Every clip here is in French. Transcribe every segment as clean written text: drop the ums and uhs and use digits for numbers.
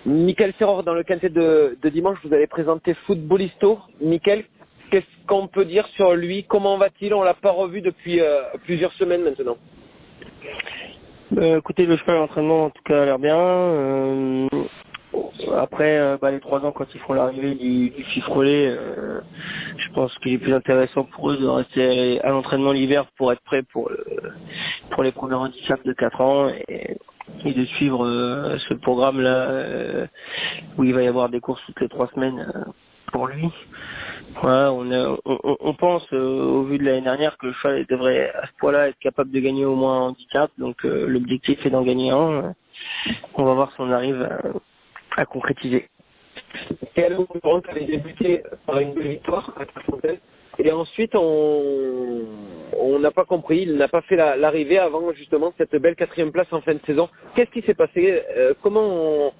Mickaël Serror, dans le quintet de dimanche, vous allez présenter Footballisto. Mickaël, qu'est-ce qu'on peut dire sur lui? Comment va-t-il? On l'a pas revu depuis plusieurs semaines maintenant. Écoutez, le cheval à l'entraînement en tout cas a l'air bien. Après, les 3 ans, quand ils font l'arrivée du Fifrelet, je pense qu'il est plus intéressant pour eux de rester à l'entraînement l'hiver pour être prêts pour les premiers handicaps de 4 ans et de suivre ce programme-là où il va y avoir des courses toutes les 3 semaines pour lui. Voilà, on pense au vu de l'année dernière que le cheval devrait à ce point-là être capable de gagner au moins un handicap, donc l'objectif est d'en gagner un. On va voir si on arrive à concrétiser. Et alors, on avait débuté par une belle victoire à Clairefontaine. Et ensuite, on n'a pas compris, il n'a pas fait l'arrivée avant justement cette belle 4e place en fin de saison. Qu'est-ce qui s'est passé? Comment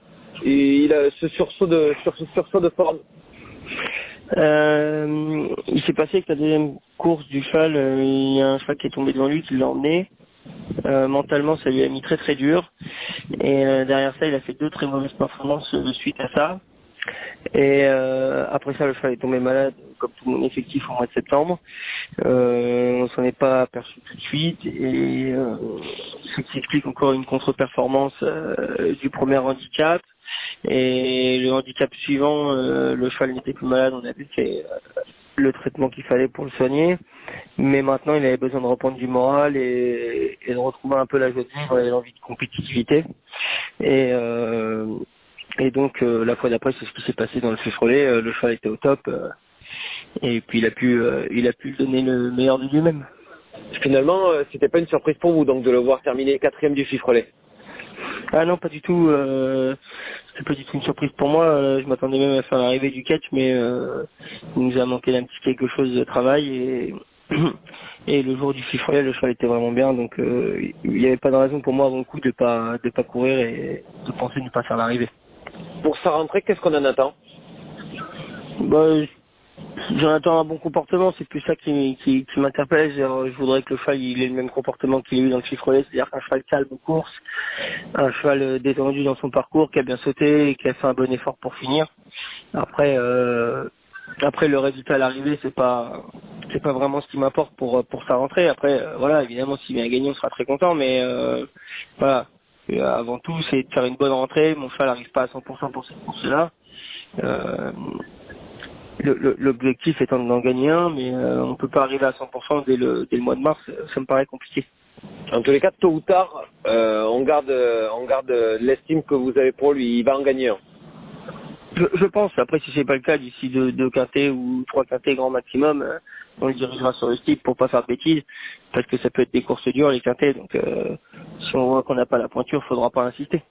il a ce sursaut de forme? Il s'est passé que la deuxième course du cheval, il y a un cheval qui est tombé devant lui, qui l'a emmené. Mentalement, ça lui a mis très très dur. Et derrière ça, il a fait 2 très mauvaises performances suite à ça. Et après ça, le cheval est tombé malade, comme tout mon effectif, au mois de septembre. On s'en est pas aperçu tout de suite. Et ce qui explique encore une contre-performance du premier handicap. Et le handicap suivant, le cheval n'était plus malade, on a vu fait le traitement qu'il fallait pour le soigner. Mais maintenant, il avait besoin de reprendre du moral et de retrouver un peu la joie de vivre et l'envie de compétitivité. Et donc, la fois d'après, c'est ce qui s'est passé dans le Fifrelet. Le cheval était au top. Et puis, il a pu donner le meilleur de lui-même. Finalement, c'était pas une surprise pour vous donc de le voir terminer 4e du Fifrelet? Ah non, pas du tout. C'est pas du tout une surprise pour moi. Je m'attendais même à faire l'arrivée du catch, mais il nous a manqué d'un petit quelque chose de travail. Et le jour du Fifrelet, le cheval était vraiment bien. Donc, il n'y avait pas de raison pour moi avant le coup de pas courir et de penser ne pas faire l'arrivée. Pour sa rentrée, qu'est-ce qu'on en attend? J'en attends un bon comportement, c'est plus ça qui m'interpelle. Je voudrais que le cheval il ait le même comportement qu'il a eu dans le Fifrelet, c'est-à-dire qu'un cheval calme aux courses, un cheval détendu dans son parcours, qui a bien sauté et qui a fait un bon effort pour finir. Après le résultat à l'arrivée, c'est pas vraiment ce qui m'apporte pour sa rentrée. Après, voilà, évidemment, s'il vient gagner, on sera très content, mais voilà. Et avant tout, c'est de faire une bonne rentrée. Mon cheval n'arrive pas à 100% pour cette course-là. L'objectif étant d'en gagner un, mais on peut pas arriver à 100% dès le mois de mars, ça me paraît compliqué. En tous les cas, tôt ou tard, on garde l'estime que vous avez pour lui. Il va en gagner un. Je pense. Après, si c'est pas le cas, d'ici 2 quintés ou 3 quintés grand maximum, on le dirigera sur le stick pour pas faire de bêtises, parce que ça peut être des courses dures les quintés. Donc, si on voit qu'on n'a pas la pointure, faudra pas insister.